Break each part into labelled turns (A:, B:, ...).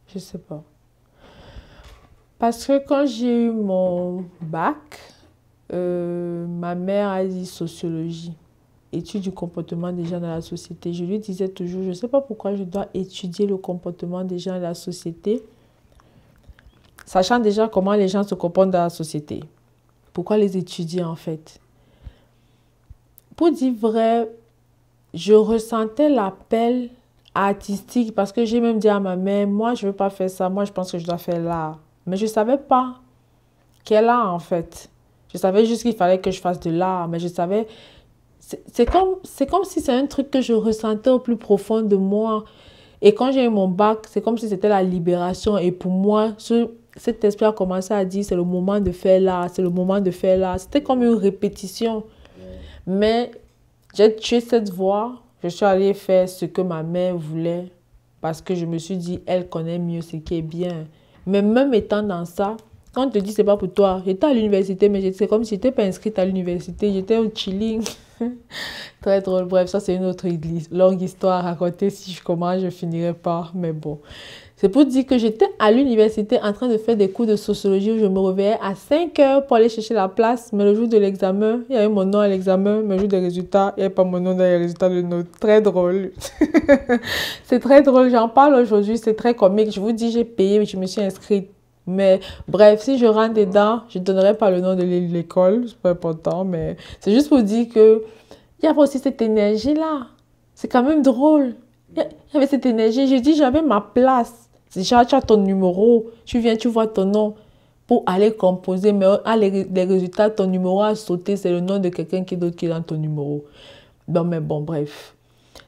A: Je sais pas. Parce que quand j'ai eu mon bac, ma mère a dit sociologie, étude du comportement des gens dans la société. Je lui disais toujours, je ne sais pas pourquoi je dois étudier le comportement des gens dans la société, sachant déjà comment les gens se comportent dans la société. Pourquoi les étudier en fait? Pour dire vrai, je ressentais l'appel artistique parce que j'ai même dit à ma mère, moi je ne veux pas faire ça, moi je pense que je dois faire l'art. Mais je ne savais pas quel art en fait. Je savais juste qu'il fallait que je fasse de l'art, mais je savais... C'est comme si c'est un truc que je ressentais au plus profond de moi. Et quand j'ai eu mon bac, c'est comme si c'était la libération. Et pour moi, cet esprit a commencé à dire, c'est le moment de faire l'art, c'est le moment de faire l'art. C'était comme une répétition. Mais j'ai tué cette voie. Je suis allée faire ce que ma mère voulait parce que je me suis dit, elle connaît mieux ce qui est bien. Mais même étant dans ça, quand on te dit c'est pas pour toi, j'étais à l'université, mais c'est comme si j'étais pas inscrite à l'université, j'étais au chilling. Très drôle. Bref, ça c'est une autre longue histoire à raconter. Si je commence, je finirai pas. Mais bon. C'est pour dire que j'étais à l'université en train de faire des cours de sociologie où je me réveillais à 5 heures pour aller chercher la place. Mais le jour de l'examen, il y avait mon nom à l'examen. Mais le jour des résultats, il n'y avait pas mon nom dans les résultats de notes. Très drôle. C'est très drôle. J'en parle aujourd'hui. C'est très comique. Je vous dis, j'ai payé, mais je me suis inscrite. Mais bref, si je rentre dedans, je ne donnerai pas le nom de l'école. C'est pas important. Mais c'est juste pour dire que il y avait aussi cette énergie-là. C'est quand même drôle. Il y avait cette énergie. J'ai dit, j'avais ma place. Déjà, tu as ton numéro. Tu viens, tu vois ton nom pour aller composer. Mais les résultats, ton numéro a sauté. C'est le nom de quelqu'un d'autre qui est dans ton numéro. Non, mais bon, bref.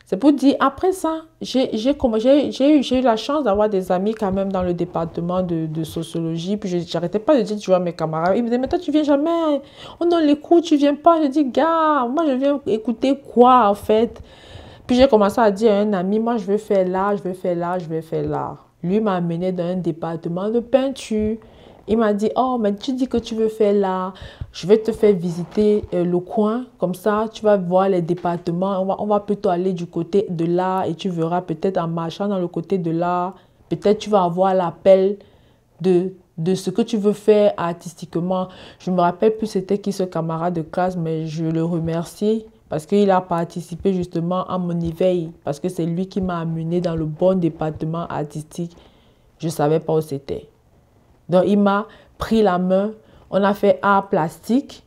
A: C'est pour dire, après ça, j'ai eu la chance d'avoir des amis quand même dans le département de sociologie. Puis, j'arrêtais pas de dire, tu vois, mes camarades. Ils me disaient, mais toi, tu viens jamais. On donne les cours, tu viens pas. Je dis, gars, moi, je viens écouter quoi, en fait? Puis, j'ai commencé à dire à un ami, moi, je veux faire l'art, je veux faire l'art, je veux faire l'art. Lui m'a amené dans un département de peinture. Il m'a dit, oh, mais tu dis que tu veux faire l'art. Je vais te faire visiter le coin. Comme ça, tu vas voir les départements. On va plutôt aller du côté de l'art. Et tu verras peut-être en marchant dans le côté de l'art, peut-être tu vas avoir l'appel de ce que tu veux faire artistiquement. Je ne me rappelle plus c'était qui ce camarade de classe, mais je le remercie parce qu'il a participé justement à mon éveil. Parce que c'est lui qui m'a amené dans le bon département artistique. Je ne savais pas où c'était. Donc, il m'a pris la main. On a fait art plastique.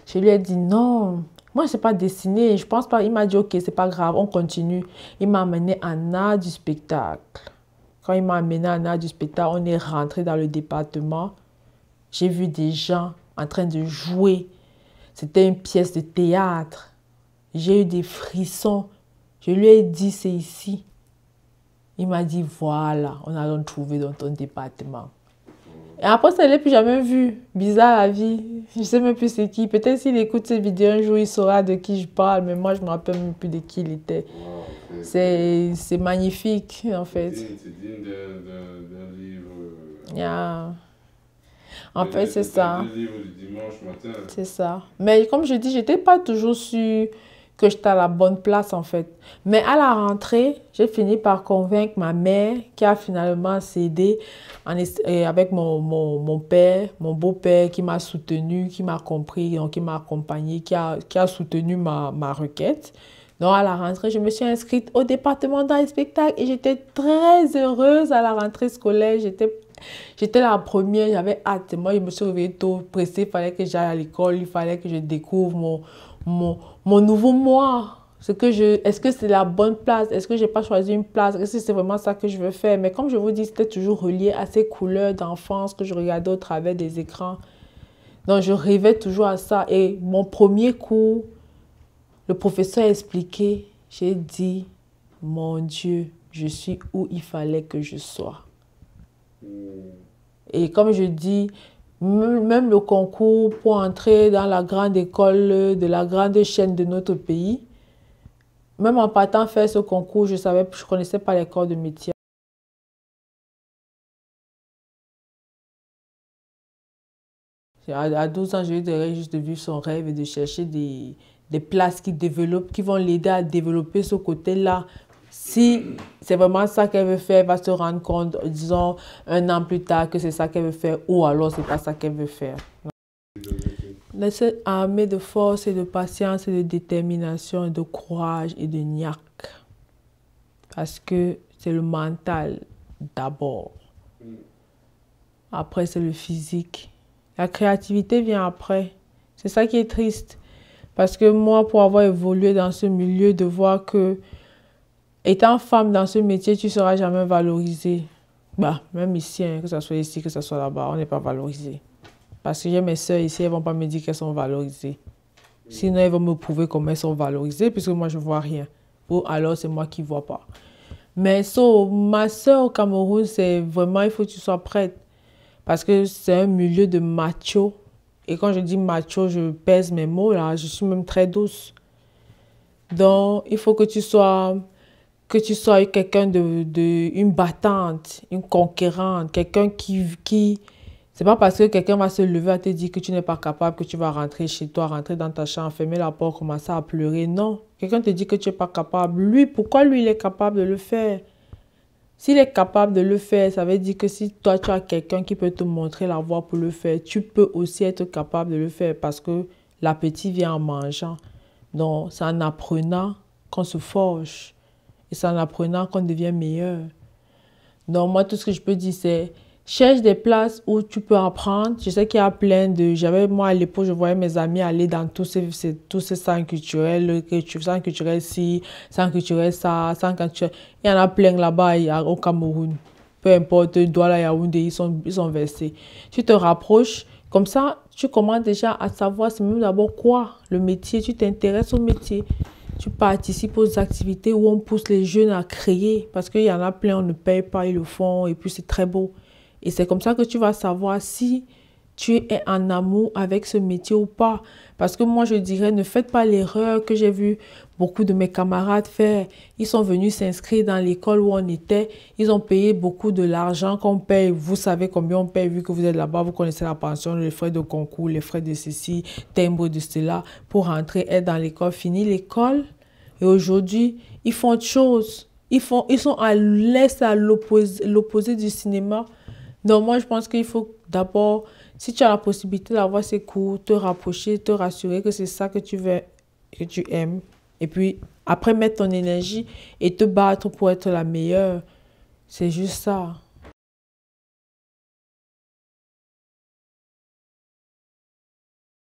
A: Je lui ai dit non. Moi, je ne sais pas dessiner. Je pense pas. Il m'a dit ok, c'est pas grave, on continue. Il m'a amené en art du spectacle. Quand il m'a amené en art du spectacle, on est rentré dans le département. J'ai vu des gens en train de jouer. C'était une pièce de théâtre. J'ai eu des frissons. Je lui ai dit c'est ici. Il m'a dit voilà, on a donc trouvé dans ton département. Et après ça, je ne l'ai plus jamais vu. Bizarre la vie. Je ne sais même plus c'est qui. Peut-être s'il écoute cette vidéo un jour, il saura de qui je parle. Mais moi, je ne me rappelle même plus de qui il était. Wow, c'est magnifique, en fait.
B: C'est digne d'un livre.
A: Yeah. En fait, c'est ça.
B: Un livre du dimanche matin.
A: C'est ça. Mais comme je dis, je n'étais pas toujours sûre que j'étais à la bonne place, en fait. Mais à la rentrée, j'ai fini par convaincre ma mère qui a finalement cédé avec mon père, mon beau-père qui m'a soutenu, qui m'a compris, donc qui m'a accompagné, qui a soutenu ma requête. Donc, à la rentrée, je me suis inscrite au département d'art et spectacle et j'étais très heureuse à la rentrée scolaire. J'étais la première, j'avais hâte. Moi, je me suis réveillée tôt, pressée. Il fallait que j'aille à l'école, il fallait que je découvre mon nouveau moi. Est-ce que c'est la bonne place? Est-ce que je n'ai pas choisi une place? Est-ce que c'est vraiment ça que je veux faire? Mais comme je vous dis, c'était toujours relié à ces couleurs d'enfance que je regardais au travers des écrans. Donc, je rêvais toujours à ça. Et mon premier cours, le professeur a expliqué. J'ai dit, mon Dieu, je suis où il fallait que je sois. Et comme je dis, même le concours pour entrer dans la grande école de la grande chaîne de notre pays, même en partant faire ce concours, je ne connaissais pas les corps de métier. À 12 ans, j'ai eu des rêves juste de vivre son rêve et de chercher des places qui vont l'aider à développer ce côté-là Si c'est vraiment ça qu'elle veut faire, elle va se rendre compte, disons, 1 an plus tard, que c'est ça qu'elle veut faire, ou alors c'est pas ça qu'elle veut faire. Laissez armée de force et de patience et de détermination et de courage et de niaque. Parce que c'est le mental d'abord. Après, c'est le physique. La créativité vient après. C'est ça qui est triste. Parce que moi, pour avoir évolué dans ce milieu, de voir que, étant femme dans ce métier, tu ne seras jamais valorisée. Bah, même ici, hein, que ce soit ici, que ce soit là-bas, on n'est pas valorisé. Parce que j'ai mes soeurs ici, elles ne vont pas me dire qu'elles sont valorisées. Sinon, elles vont me prouver comment elles sont valorisées, puisque moi, je ne vois rien. Ou alors, c'est moi qui ne vois pas. Mais ma soeur au Cameroun, c'est vraiment, il faut que tu sois prête. Parce que c'est un milieu de macho. Et quand je dis macho, je pèse mes mots là. Je suis même très douce. Donc, il faut que tu sois quelqu'un une battante, une conquérante, quelqu'un qui... C'est pas parce que quelqu'un va se lever à te dire que tu n'es pas capable que tu vas rentrer chez toi, rentrer dans ta chambre, fermer la porte, commencer à pleurer. Non. Quelqu'un te dit que tu n'es pas capable. Lui, pourquoi lui, il est capable de le faire? S'il est capable de le faire, ça veut dire que si toi, tu as quelqu'un qui peut te montrer la voie pour le faire, tu peux aussi être capable de le faire parce que l'appétit vient en mangeant. Donc, c'est en apprenant qu'on se forge et c'est en apprenant qu'on devient meilleur. Donc, moi, tout ce que je peux dire, c'est cherche des places où tu peux apprendre. Je sais qu'il y a plein de... Moi, à l'époque, je voyais mes amis aller dans tous ces centres culturels, centres culturels ci, centres culturels ça, centres culturels... Il y en a plein là-bas au Cameroun. Peu importe, Douala, Yaoundé, ils sont versés. Tu te rapproches, comme ça, tu commences déjà à savoir, c'est même d'abord quoi, le métier. Tu t'intéresses au métier. Tu participes aux activités où on pousse les jeunes à créer. Parce qu'il y en a plein, on ne paye pas, ils le font, et puis c'est très beau. Et c'est comme ça que tu vas savoir si tu es en amour avec ce métier ou pas. Parce que moi, je dirais, ne faites pas l'erreur que j'ai vu beaucoup de mes camarades faire. Ils sont venus s'inscrire dans l'école où on était. Ils ont payé beaucoup de l'argent qu'on paye. Vous savez combien on paye vu que vous êtes là-bas. Vous connaissez la pension, les frais de concours, les frais de ceci, timbre de cela. Pour rentrer, être dans l'école, finir l'école. Et aujourd'hui, ils font autre chose. Ils sont à l'est, à l'opposé du cinéma. Donc, moi, je pense qu'il faut d'abord, si tu as la possibilité d'avoir ces cours, te rapprocher, te rassurer que c'est ça que tu veux, que tu aimes. Et puis, après, mettre ton énergie et te battre pour être la meilleure. C'est juste ça.